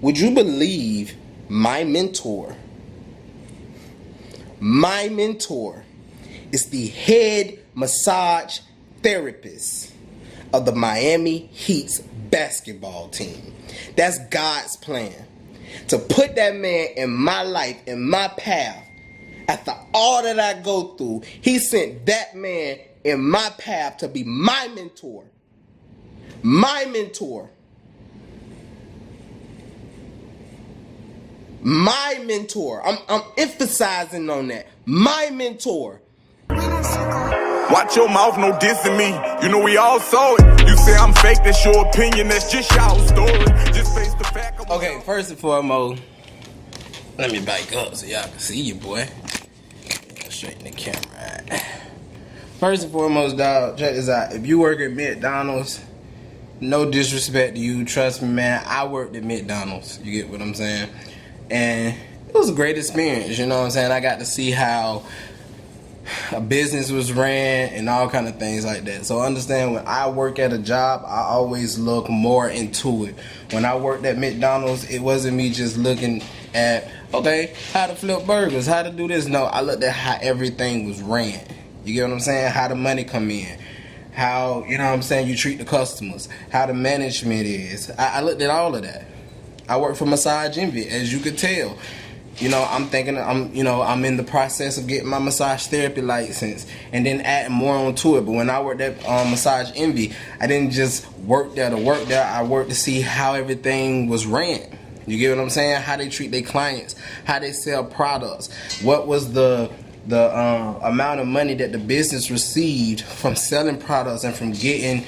Would you believe my mentor is the head massage therapist of the Miami Heat's basketball team? That's God's plan. To put that man in my life, in my path. After all that I go through, he sent that man in my path to be my mentor. My mentor. My mentor. I'm emphasizing on that. My mentor. Watch your mouth, no dissing me. You know we all saw it. You say I'm fake, that's your opinion, that's just y'all story. Just face the fact. Okay, first and foremost, let me back up so y'all can see you, boy. Straighten the camera. First and foremost, dog, check this out. If you work at McDonald's, no disrespect to you, trust me, man. I worked at McDonald's. You get what I'm saying? And it was a great experience, you know what I'm saying? I got to see how a business was ran and all kind of things like that. So understand, when I work at a job, I always look more into it. When I worked at McDonald's, it wasn't me just looking at, okay, how to flip burgers, how to do this. No, I looked at how everything was ran. You get what I'm saying? How the money come in, how, you know what I'm saying, you treat the customers, how the management is. I looked at all of that. I work for Massage Envy, as you could tell. You know, I'm in the process of getting my massage therapy license and then adding more onto it. But when I worked at Massage Envy, I didn't just work there to work there. I worked to see how everything was ran. You get what I'm saying? How they treat their clients, how they sell products, what was the amount of money that the business received from selling products and from getting,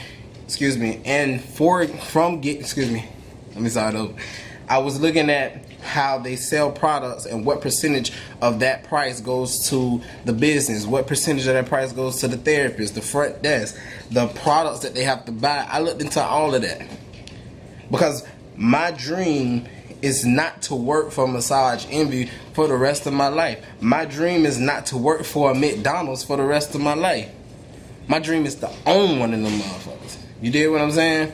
I was looking at how they sell products and what percentage of that price goes to the business, what percentage of that price goes to the therapist, the front desk, the products that they have to buy. I looked into all of that because my dream is not to work for Massage Envy for the rest of my life. My dream is not to work for a McDonald's for the rest of my life. My dream is to own one of them motherfuckers. You dig what I'm saying?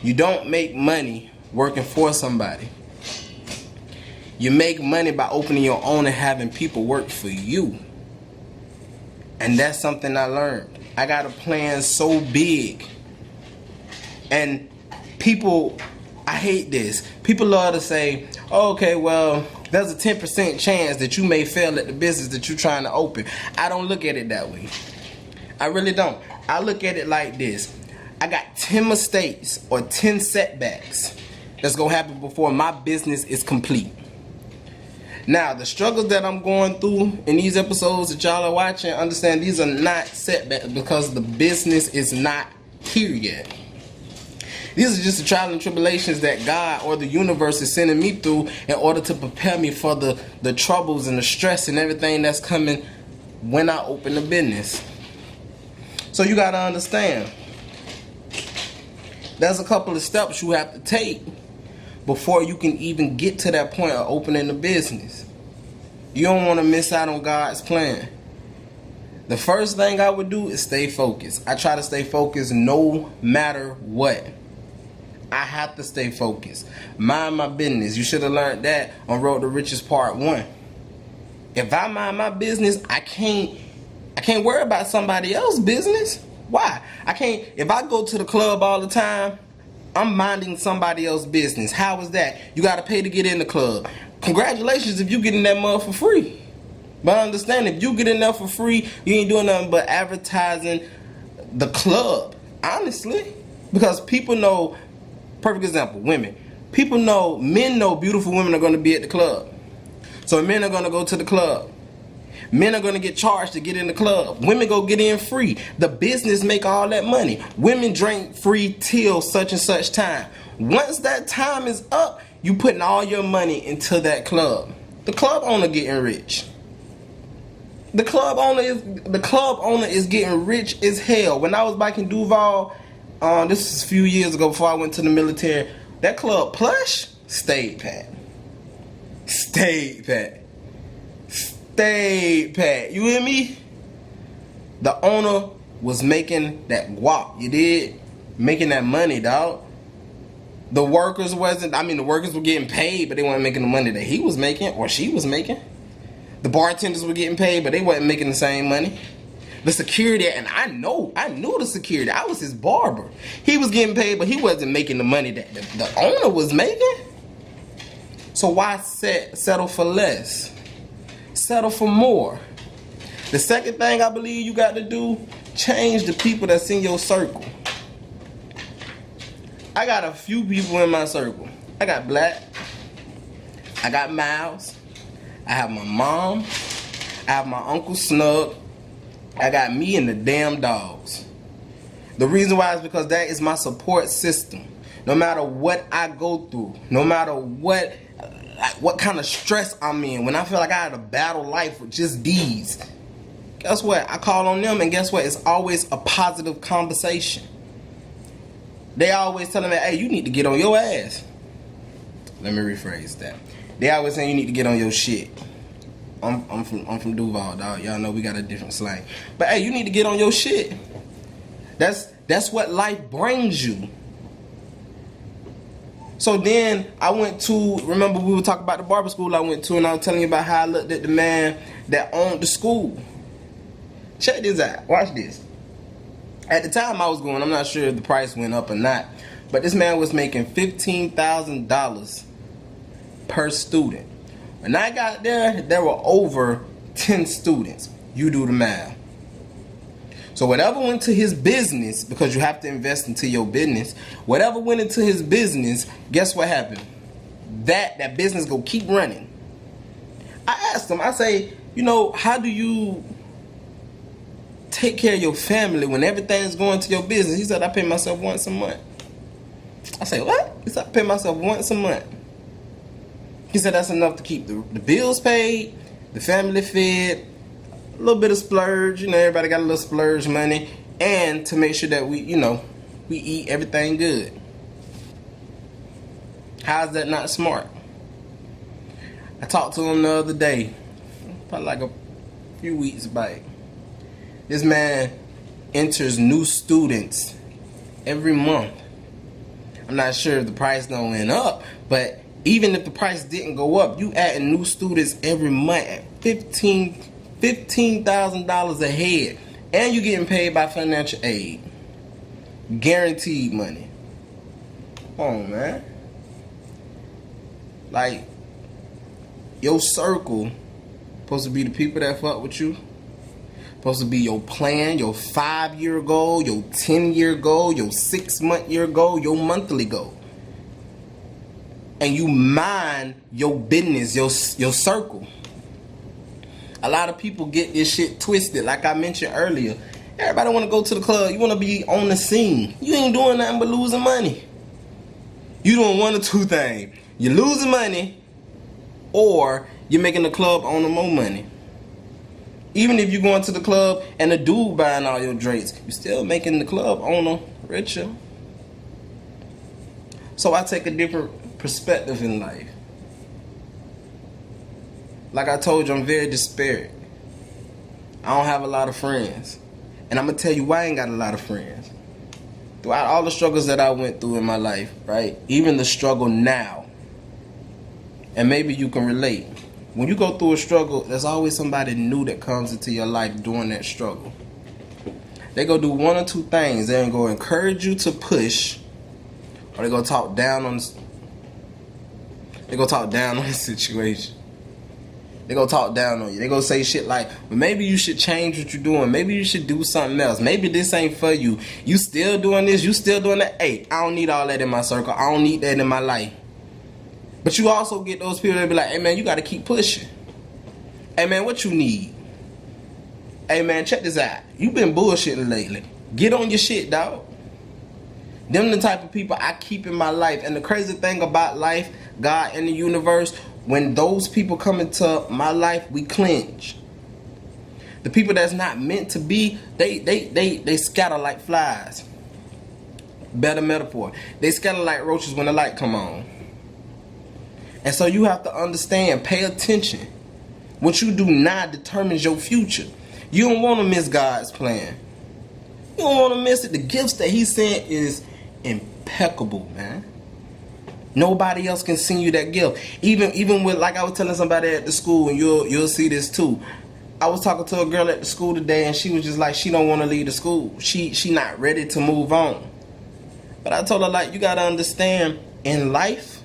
You don't make money working for somebody. You make money by opening your own and having people work for you. And that's something I learned. I got a plan so big. And people, I hate this. People love to say, oh, okay, well, there's a 10% chance that you may fail at the business that you're trying to open. I don't look at it that way. I really don't. I look at it like this. I got 10 mistakes or 10 setbacks that's going to happen before my business is complete. Now, the struggles that I'm going through in these episodes that y'all are watching, understand these are not setbacks because the business is not here yet. These are just the trials and tribulations that God or the universe is sending me through in order to prepare me for the troubles and the stress and everything that's coming when I open the business. So you got to understand, there's a couple of steps you have to take before you can even get to that point of opening the business. You don't want to miss out on God's plan. The first thing I would do is stay focused. I try to stay focused no matter what. I have to stay focused. Mind my business. You should have learned that on Road to Riches Part 1. If I mind my business, I can't worry about somebody else's business. Why? If I go to the club all the time, I'm minding somebody else's business. How is that? You got to pay to get in the club. Congratulations if you get in that mug for free. But understand, if you get in there for free, you ain't doing nothing but advertising the club. Honestly. Because people know, perfect example, women. Men know beautiful women are going to be at the club. So men are going to go to the club. Men are going to get charged to get in the club. Women go get in free. The business make all that money. Women drink free till such and such time. Once that time is up, you putting all your money into that club. The club owner getting rich. The club owner is getting rich as hell. When I was back in Duval, this is a few years ago before I went to the military, that Club Plush stayed pat. Stayed pat. Stayed pat. You hear me? The owner was making that guap. You did? Making that money, dog. The workers wasn't, I mean, the workers were getting paid, but they weren't making the money that he was making or she was making. The bartenders were getting paid, but they wasn't making the same money. The security, and I knew the security. I was his barber. He was getting paid, but he wasn't making the money that the owner was making. So why settle for less? Settle for more. The second thing I believe you got to do, change the people that's in your circle. I got a few people in my circle. I got Black. I got Miles. I have my mom. I have my Uncle Snug. I got me and the damn dogs. The reason why is because that is my support system. No matter what I go through, no matter what kind of stress I'm in, when I feel like I had to battle life with just these, guess what? I call on them, and guess what? It's always a positive conversation. They always telling me, hey, you need to get on your ass. Let me rephrase that. They always saying you need to get on your shit. I'm from Duval, dog. Y'all know we got a different slang. But hey, you need to get on your shit. That's what life brings you. So then I went to, remember we were talking about the barber school I went to, and I was telling you about how I looked at the man that owned the school. Check this out. Watch this. At the time I was going, I'm not sure if the price went up or not, but this man was making $15,000 per student. When I got there, there were over 10 students. You do the math. So whatever went to his business, because you have to invest into your business, whatever went into his business, guess what happened? That business go keep running. I asked him, I say, you know, how do you take care of your family when everything's going to your business? He said, I pay myself once a month. I say, what? He said, I pay myself once a month. He said that's enough to keep the bills paid, the family fed, a little bit of splurge, you know, everybody got a little splurge money, and to make sure that we, you know, we eat everything good. How's that not smart? I talked to him the other day, probably like a few weeks back. This man enters new students every month. I'm not sure if the price don't went up, but even if the price didn't go up, you adding new students every month at $15,000 a head, and you getting paid by financial aid, guaranteed money. Come on, man. Like, your circle supposed to be the people that fuck with you. Supposed to be your plan, your 5-year goal, your 10-year goal, your 6-month goal, your monthly goal. And you mind your business, your circle. A lot of people get this shit twisted. Like I mentioned earlier, everybody want to go to the club. You want to be on the scene. You ain't doing nothing but losing money. You doing one or two things. You're losing money, or you're making the club owner more money. Even if you're going to the club and the dude buying all your drinks, you're still making the club owner richer. So I take a different perspective in life. Like I told you, I'm very disparate. I don't have a lot of friends. And I'm going to tell you why I ain't got a lot of friends. Throughout all the struggles that I went through in my life, right? Even the struggle now. And maybe you can relate. When you go through a struggle, there's always somebody new that comes into your life during that struggle. They go do one or two things. They're going to encourage you to push, or they're going to talk down on the situation. They're going to talk down on you. They're going to say shit like, well, maybe you should change what you're doing. Maybe you should do something else. Maybe this ain't for you. You still doing this. You still doing that. Hey, I don't need all that in my circle. I don't need that in my life. But you also get those people that be like, hey, man, you got to keep pushing. Hey, man, what you need? Hey, man, check this out. You been bullshitting lately. Get on your shit, dog. Them the type of people I keep in my life. And the crazy thing about life, God and the universe, when those people come into my life, we clinch. The people that's not meant to be, they scatter like flies. Better metaphor. They scatter like roaches when the light come on. And so you have to understand, pay attention. What you do now determines your future. You don't want to miss God's plan. You don't want to miss it. The gifts that He sent is impeccable, man. Nobody else can send you that gift. Even with, like I was telling somebody at the school, and you'll see this too. I was talking to a girl at the school today, and she was just like, she don't want to leave the school. She not ready to move on. But I told her, like, you gotta understand, in life,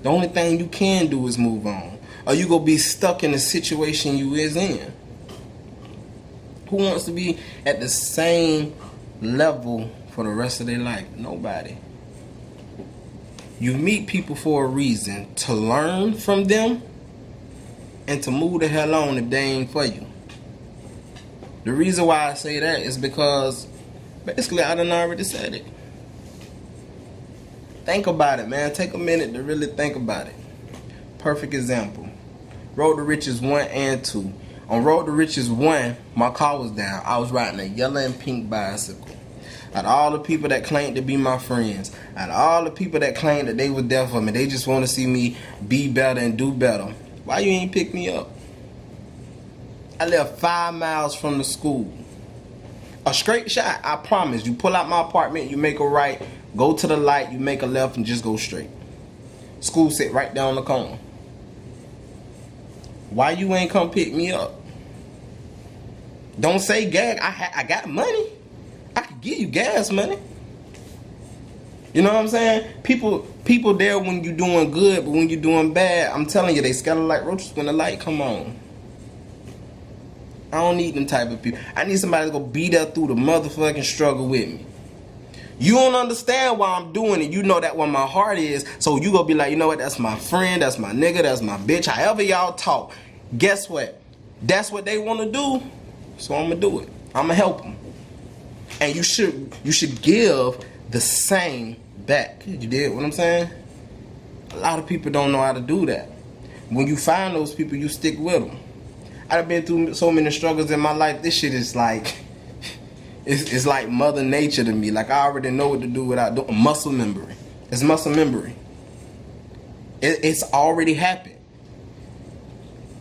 the only thing you can do is move on, or you gonna be stuck in the situation you is in. Who wants to be at the same level for the rest of their life? Nobody. You meet people for a reason, to learn from them and to move the hell on if they ain't for you. The reason why I say that is because basically I done already said it. Think about it, man. Take a minute to really think about it. Perfect example. Road to Riches 1 and 2. On Road to Riches 1, my car was down. I was riding a yellow and pink bicycle. Out of all the people that claimed to be my friends, out of all the people that claimed that they were there for me, they just want to see me be better and do better. Why you ain't pick me up? I left 5 miles from the school. A straight shot, I promise. You pull out my apartment, you make a right, go to the light, you make a left, and just go straight. School sit right down the corner. Why you ain't come pick me up? Don't say gag. I got money. I could give you gas money. You know what I'm saying? People there when you doing good, but when you doing bad, I'm telling you, they scatter like roaches when the light come on. I don't need them type of people. I need somebody to go be there through the motherfucking struggle with me. You don't understand why I'm doing it. You know that what my heart is. So you gonna be like, you know what? That's my friend. That's my nigga. That's my bitch. However y'all talk. Guess what? That's what they want to do. So I'm gonna do it. I'm gonna help them. And you should give the same back. You did what I'm saying? A lot of people don't know how to do that. When you find those people, you stick with them. I've been through so many struggles in my life. This shit is like, it's like Mother Nature to me. Like I already know what to do without doing. Muscle memory. It's muscle memory. It's already happened.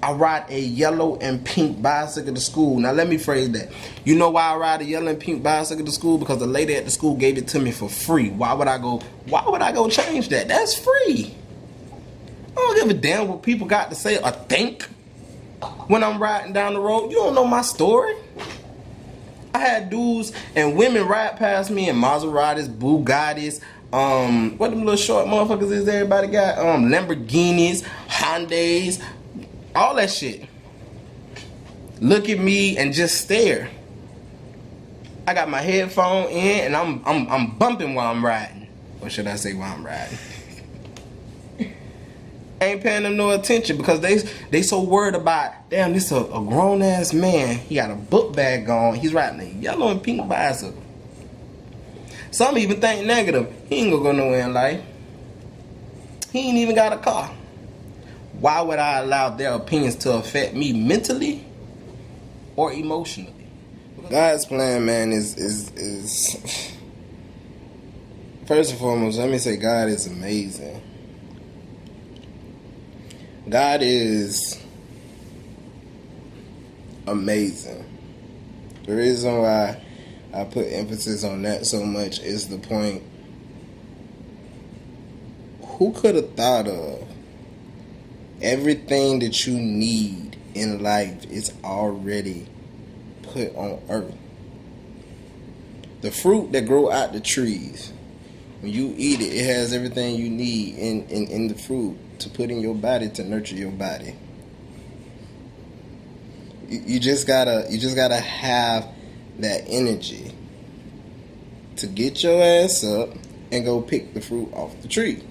I ride a yellow and pink bicycle to school. Now let me phrase that. You know why I ride a yellow and pink bicycle to school? Because the lady at the school gave it to me for free. Why would I go change that? That's free. I don't give a damn what people got to say or think when I'm riding down the road. You don't know my story. I had dudes and women ride past me in Maseratis, Bugattis, what them little short motherfuckers is everybody got? Lamborghinis, Hyundais, all that shit. Look at me and just stare. I got my headphone in and I'm bumping while I'm riding. Or should I say while I'm riding? Ain't paying them no attention because they so worried about, damn, this a grown ass man. He got a book bag on. He's riding a yellow and pink bicycle. Some even think negative. He ain't gonna go nowhere in life. He ain't even got a car. Why would I allow their opinions to affect me mentally or emotionally? God's plan, man, is first and foremost, let me say God is amazing. God is amazing. The reason why I put emphasis on that so much is the point. Who could have thought of everything that you need in life is already put on earth? The fruit that grow out the trees, when you eat it, it has everything you need in the fruit to put in your body to nurture your body. You just gotta have that energy to get your ass up and go pick the fruit off the tree.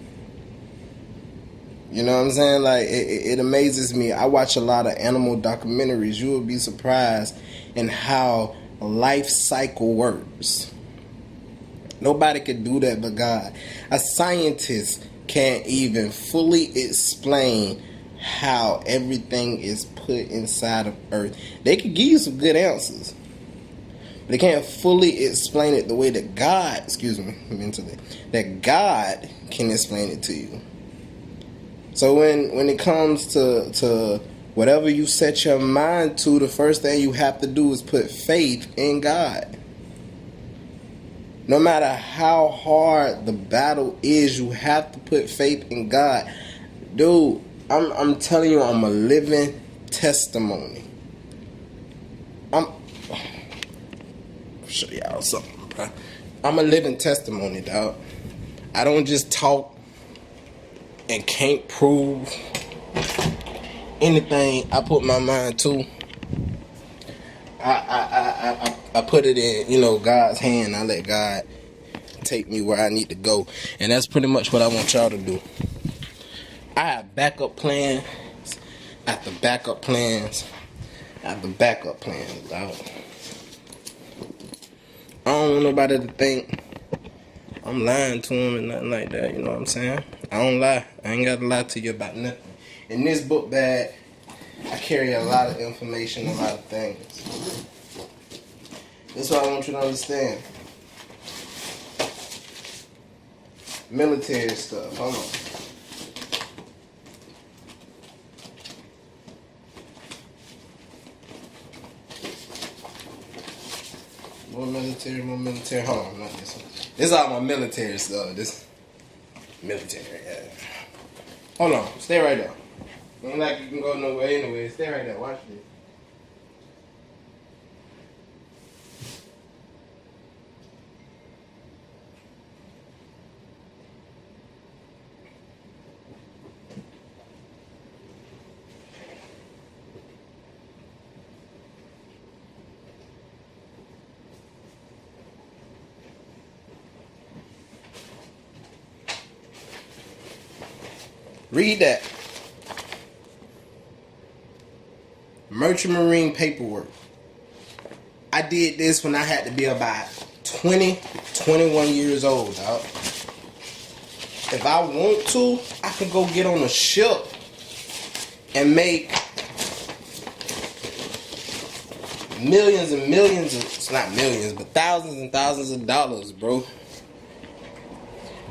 You know what I'm saying? Like it amazes me. I watch a lot of animal documentaries. You will be surprised in how life cycle works. Nobody can do that but God. A scientist can't even fully explain how everything is put inside of earth. They could give you some good answers, but they can't fully explain it the way that God, that God can explain it to you. So when it comes to whatever you set your mind to, the first thing you have to do is put faith in God. No matter how hard the battle is, you have to put faith in God. Dude, I'm telling you, I'm a living testimony. I'll show y'all something, bro. I'm a living testimony, dog. I don't just talk and can't prove anything I put my mind to. I put it in, God's hand. I let God take me where I need to go. And that's pretty much what I want y'all to do. I have backup plans after backup plans after backup plans, dog. I don't want nobody to think I'm lying to them and nothing like that, you know what I'm saying? I don't lie. I ain't got to lie to you about nothing. In this book bag, I carry a lot of information, a lot of things. That's what I want you to understand. Military stuff. Hold on. More military. Hold on, not this one. This is all my military stuff. This military. Yeah. Hold on. Stay right there. Ain't like you can go nowhere anyway. Stay right there. Watch this. Read that. Merchant Marine paperwork. I did this when I had to be about 20, 21 years old, dog. If I want to, I can go get on a ship and make millions and millions of, it's not millions, but thousands and thousands of dollars, bro.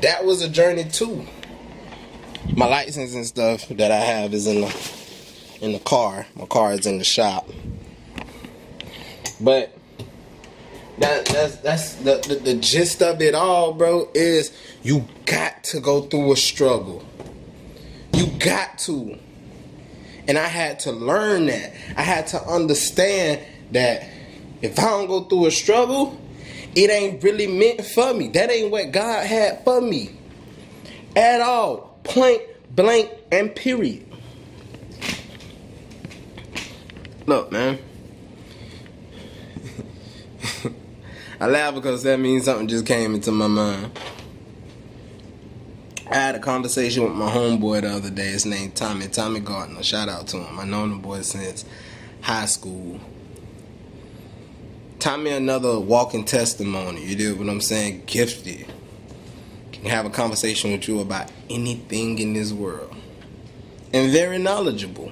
That was a journey too. My license and stuff that I have is in the car. My car is in the shop. But that's the gist of it all, bro, is you got to go through a struggle. You got to. And I had to learn that. I had to understand that if I don't go through a struggle, it ain't really meant for me. That ain't what God had for me. At all. Point blank and period. Look, man. I laugh because that means something just came into my mind. I had a conversation with my homeboy the other day. His name Tommy Gardner. Shout out to him. I known the boy since high school. Tommy another walking testimony. You dig what I'm saying? Gifted. Can have a conversation with you about anything in this world. And very knowledgeable.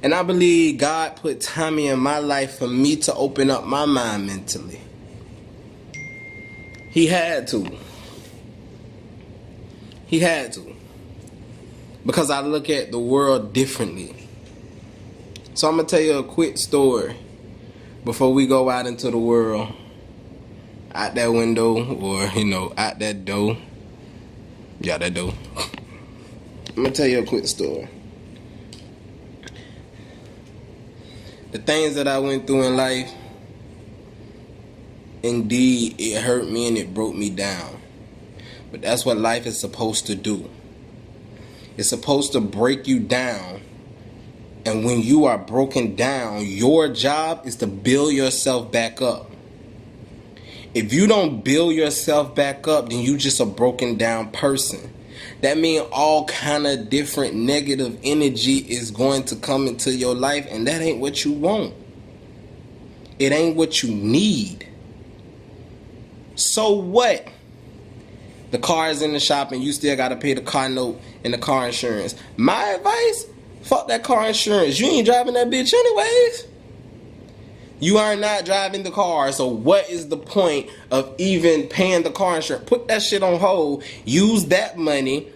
And I believe God put Tommy in my life for me to open up my mind mentally. He had to. He had to. Because I look at the world differently. So I'm going to tell you a quick story before we go out into the world. Out that window, or, out that door. Yeah, that door. I'm going to tell you a quick story. The things that I went through in life, indeed, it hurt me and it broke me down. But that's what life is supposed to do. It's supposed to break you down. And when you are broken down, your job is to build yourself back up. If you don't build yourself back up, then you just a broken down person. That means all kind of different negative energy is going to come into your life, and that ain't what you want. It ain't what you need. So what? The car is in the shop and you still got to pay the car note and the car insurance. My advice, fuck that car insurance. You ain't driving that bitch anyways. You are not driving the car, so what is the point of even paying the car insurance? Put that shit on hold. Use that money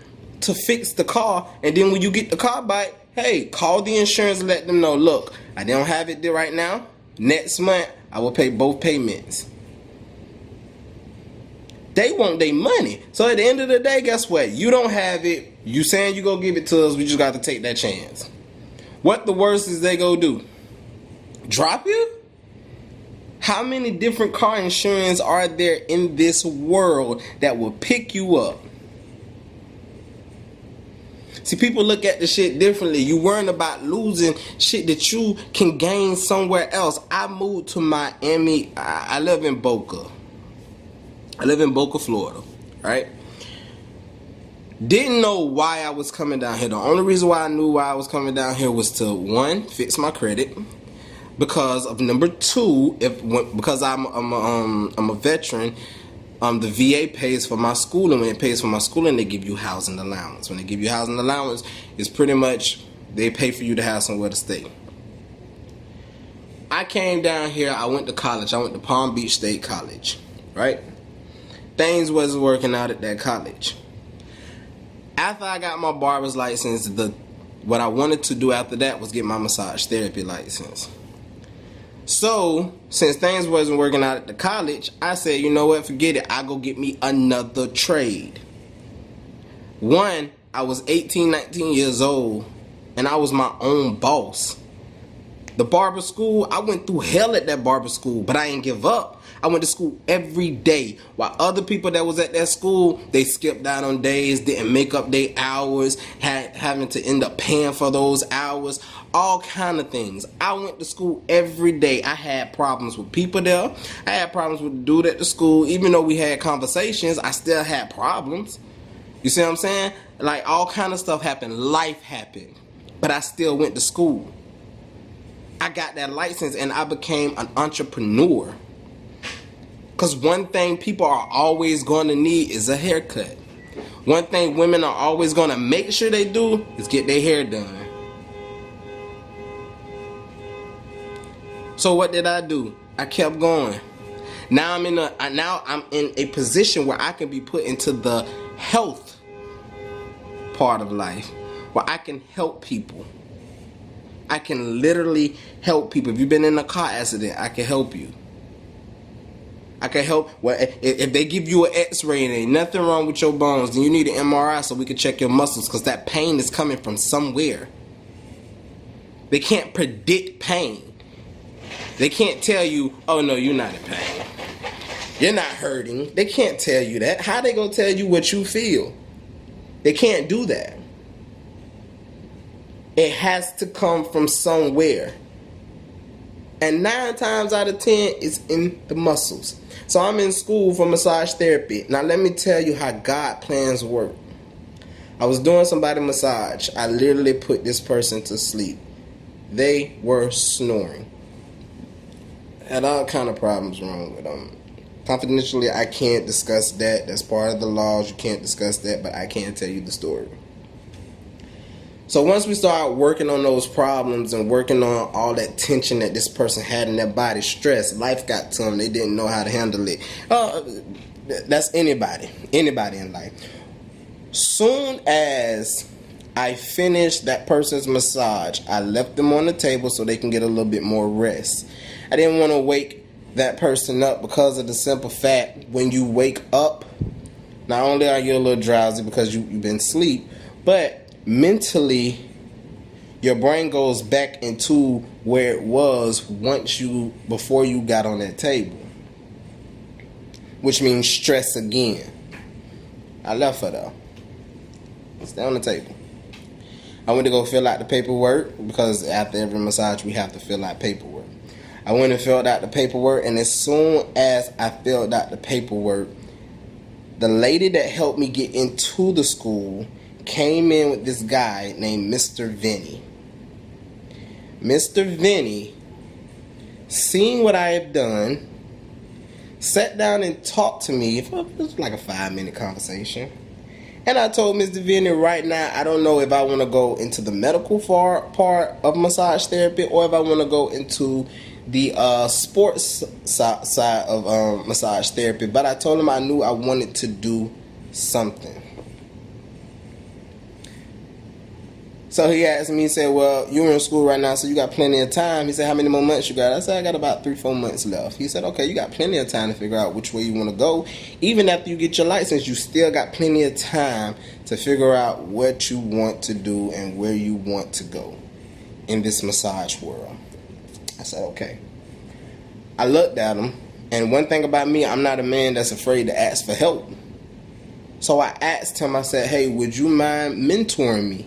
to fix the car, and then when you get the car back, hey, call the insurance and let them know, look, I don't have it there right now. Next month, I will pay both payments. They want their money. So at the end of the day, guess what? You don't have it. You saying you go give it to us. We just got to take that chance. What the worst is they go do? Drop you? How many different car insurance are there in this world that will pick you up? See, people look at the shit differently. You worrying about losing shit that you can gain somewhere else. I moved to Miami. I live in Boca. I live in Boca, Florida, right? Didn't know why I was coming down here. The only reason why I knew why I was coming down here was to, one, fix my credit. Because of number two, because I'm a veteran, the VA pays for my schooling. When it pays for my schooling, they give you housing allowance. When they give you housing allowance, it's pretty much they pay for you to have somewhere to stay. I came down here. I went to college. I went to Palm Beach State College, right? Things wasn't working out at that college. After I got my barber's license, what I wanted to do after that was get my massage therapy license. So, since things wasn't working out at the college, I said, you know what, forget it. I'll go get me another trade. One, I was 18, 19 years old, and I was my own boss. The barber school, I went through hell at that barber school, but I ain't give up. I went to school every day. While other people that was at that school, they skipped out on days, didn't make up their hours, having to end up paying for those hours, all kind of things. I went to school every day. I had problems with people there. I had problems with the dude at the school. Even though we had conversations, I still had problems. You see what I'm saying? Like, all kind of stuff happened. Life happened. But I still went to school. I got that license and I became an entrepreneur. Because one thing people are always going to need is a haircut. One thing women are always going to make sure they do is get their hair done. So what did I do? I kept going. Now I'm in a position where I can be put into the health part of life, where I can help people. I can literally help people. If you've been in a car accident, I can help you. I can help. Well, if they give you an x-ray and ain't nothing wrong with your bones, then you need an MRI so we can check your muscles, because that pain is coming from somewhere. They can't predict pain. They can't tell you, oh no, you're not in pain. You're not hurting. They can't tell you that. How they gonna tell you what you feel? They can't do that. It has to come from somewhere. And 9 times out of 10, it's in the muscles. So I'm in school for massage therapy. Now let me tell you how God plans work. I was doing somebody massage. I literally put this person to sleep. They were snoring. Had all kind of problems wrong with them. Confidentially, I can't discuss that. That's part of the laws. You can't discuss that, but I can tell you the story. So once we start working on those problems and working on all that tension that this person had in their body, stress, life got to them, they didn't know how to handle it. That's anybody in life. Soon as I finished that person's massage, I left them on the table so they can get a little bit more rest. I didn't want to wake that person up because of the simple fact, when you wake up, not only are you a little drowsy because you've been asleep, but mentally, your brain goes back into where it was before you got on that table, which means stress again. I left her though. Stay on the table. I went to go fill out the paperwork, because after every massage we have to fill out paperwork. I went and filled out the paperwork, and as soon as I filled out the paperwork, the lady that helped me get into the school came in with this guy named Mr. Vinny. Mr. Vinny, seeing what I have done, sat down and talked to me. It was like a 5-minute conversation. And I told Mr. Vinny, right now, I don't know if I want to go into the medical part of massage therapy, or if I want to go into the sports side of massage therapy. But I told him I knew I wanted to do something. So he asked me, he said, well, you're in school right now, so you got plenty of time. He said, how many more months you got? I said, I got about 3-4 months left. He said, okay, you got plenty of time to figure out which way you want to go. Even after you get your license, you still got plenty of time to figure out what you want to do and where you want to go in this massage world. I said, okay. I looked at him, and one thing about me, I'm not a man that's afraid to ask for help. So I asked him, I said, hey, would you mind mentoring me?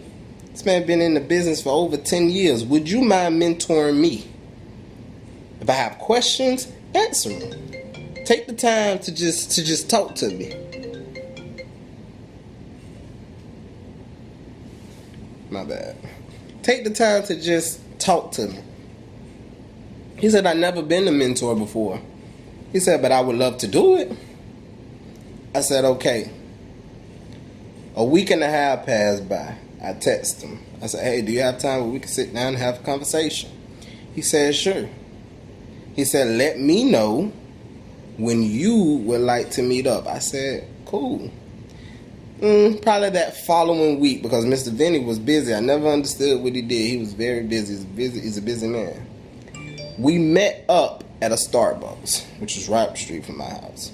This man been in the business for over 10 years. Would you mind mentoring me? If I have questions, answer them. Take the time to just talk to me. My bad. Take the time to just talk to me. He said, I've never been a mentor before. He said, but I would love to do it. I said, okay. A week and a half passed by. I texted him. I said, hey, do you have time where we can sit down and have a conversation? He said, sure. He said, let me know when you would like to meet up. I said, cool. Probably that following week, because Mr. Vinny was busy. I never understood what he did. He was very busy. He's a busy man. We met up at a Starbucks, which is right up the street from my house.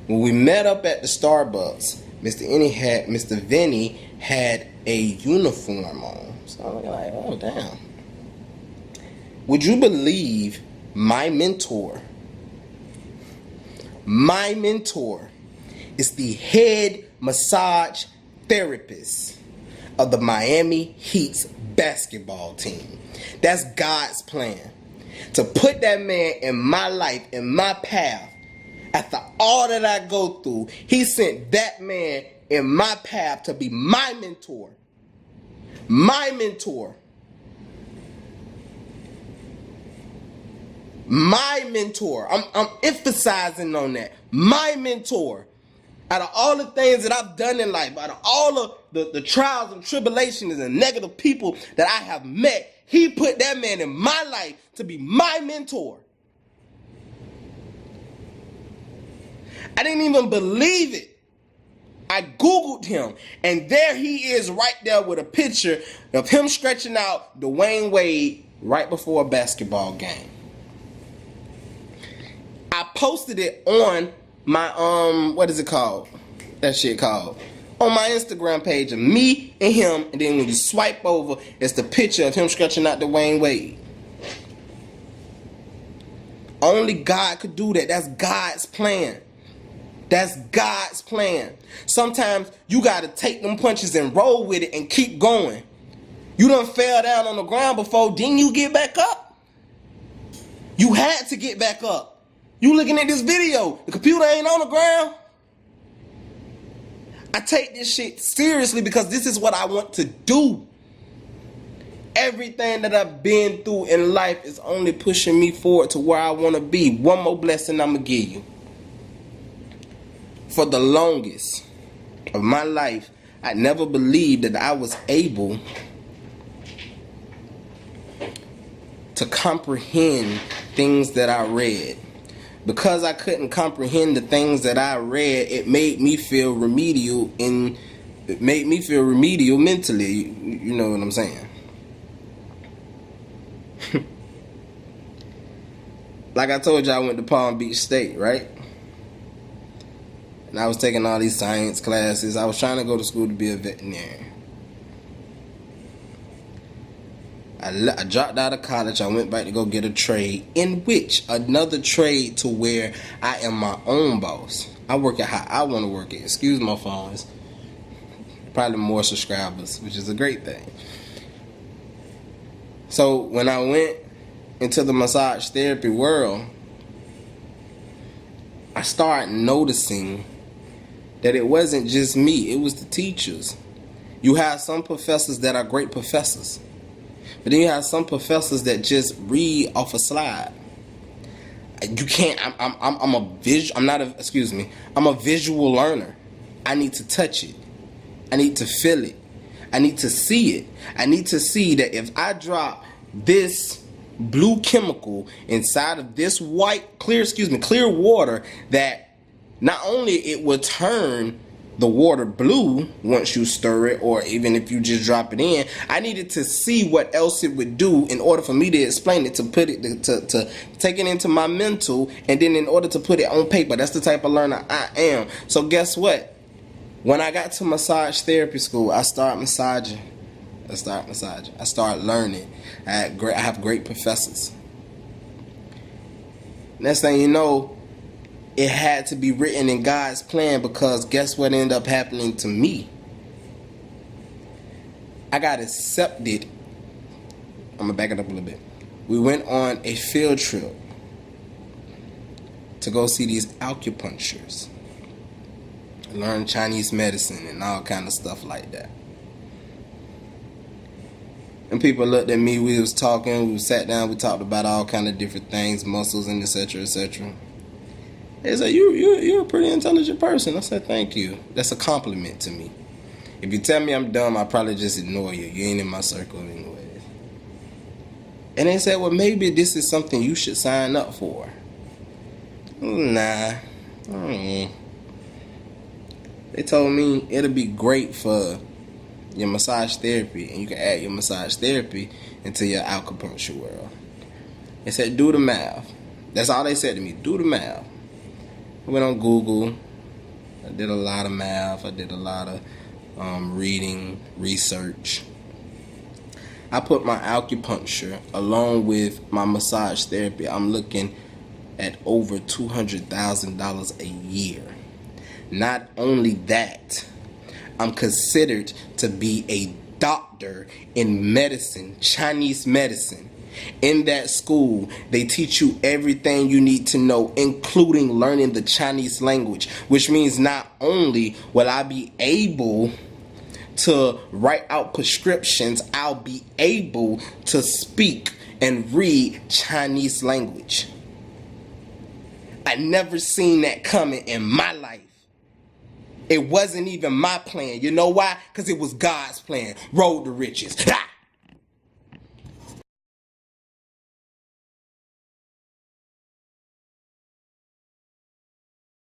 When we met up at the Starbucks, Mr. Vinny had a uniform on. So I'm like, oh, damn. Would you believe my mentor is the head massage therapist of the Miami Heat's basketball team? That's God's plan. To put that man in my life, in my path, after all that I go through, he sent that man in my path to be my mentor. My mentor. My mentor. I'm emphasizing on that. My mentor. Out of all the things that I've done in life, out of all of the trials and tribulations and negative people that I have met, he put that man in my life to be my mentor. I didn't even believe it. I Googled him, and there he is right there with a picture of him stretching out Dwayne Wade right before a basketball game. I posted it on my, what is it called? That shit called. On my Instagram page of me and him, and then when you swipe over, it's the picture of him stretching out Dwayne Wade. Only God could do that. That's God's plan. That's God's plan. Sometimes you got to take them punches and roll with it and keep going. You done fell down on the ground before, didn't you get back up? You had to get back up. You looking at this video, the computer ain't on the ground. I take this shit seriously because this is what I want to do. Everything that I've been through in life is only pushing me forward to where I want to be. One more blessing I'm going to give you. For the longest of my life, I never believed that I was able to comprehend things that I read. Because I couldn't comprehend the things that I read, it made me feel remedial mentally. You know what I'm saying? Like I told you, I went to Palm Beach State, right? And I was taking all these science classes. I was trying to go to school to be a veterinarian. I dropped out of college. I went back to go get a trade, in which another trade to where I am my own boss. I work at how I want to work it. Excuse my phones. Probably more subscribers, which is a great thing. So when I went into the massage therapy world, I started noticing that it wasn't just me, it was the teachers. You have some professors that are great professors, but then you have some professors that just read off a slide. You can't. I'm a visual learner. I need to touch it. I need to feel it. I need to see it. I need to see that if I drop this blue chemical inside of this clear water, that not only it will turn the water blue once you stir it, or even if you just drop it in. I needed to see what else it would do in order for me to explain it, to put it, to take it into my mental, and then in order to put it on paper. That's the type of learner I am. So guess what? When I got to massage therapy school, I started massaging. I started learning. I have great professors. Next thing you know, it had to be written in God's plan, because guess what ended up happening to me? I got accepted. I'm going to back it up a little bit. We went on a field trip to go see these acupuncturists, learn Chinese medicine and all kind of stuff like that. And people looked at me, we was talking, we sat down, we talked about all kind of different things, muscles and etc., etc. They said, you're a pretty intelligent person. I said, thank you. That's a compliment to me. If you tell me I'm dumb, I'll probably just ignore you. You ain't in my circle anyways. And they said, well, maybe this is something you should sign up for. Nah. They told me it'll be great for your massage therapy, and you can add your massage therapy into your acupuncture world. They said, do the math. That's all they said to me, do the math. I went on Google. I did a lot of math. I did a lot of reading, research. I put my acupuncture along with my massage therapy. I'm looking at over $200,000 a year. Not only that, I'm considered to be a doctor in medicine, Chinese medicine. In that school, they teach you everything you need to know, including learning the Chinese language, which means not only will I be able to write out prescriptions, I'll be able to speak and read Chinese language. I never seen that coming in my life. It wasn't even my plan. You know why? Because it was God's plan. Road to riches. Ah!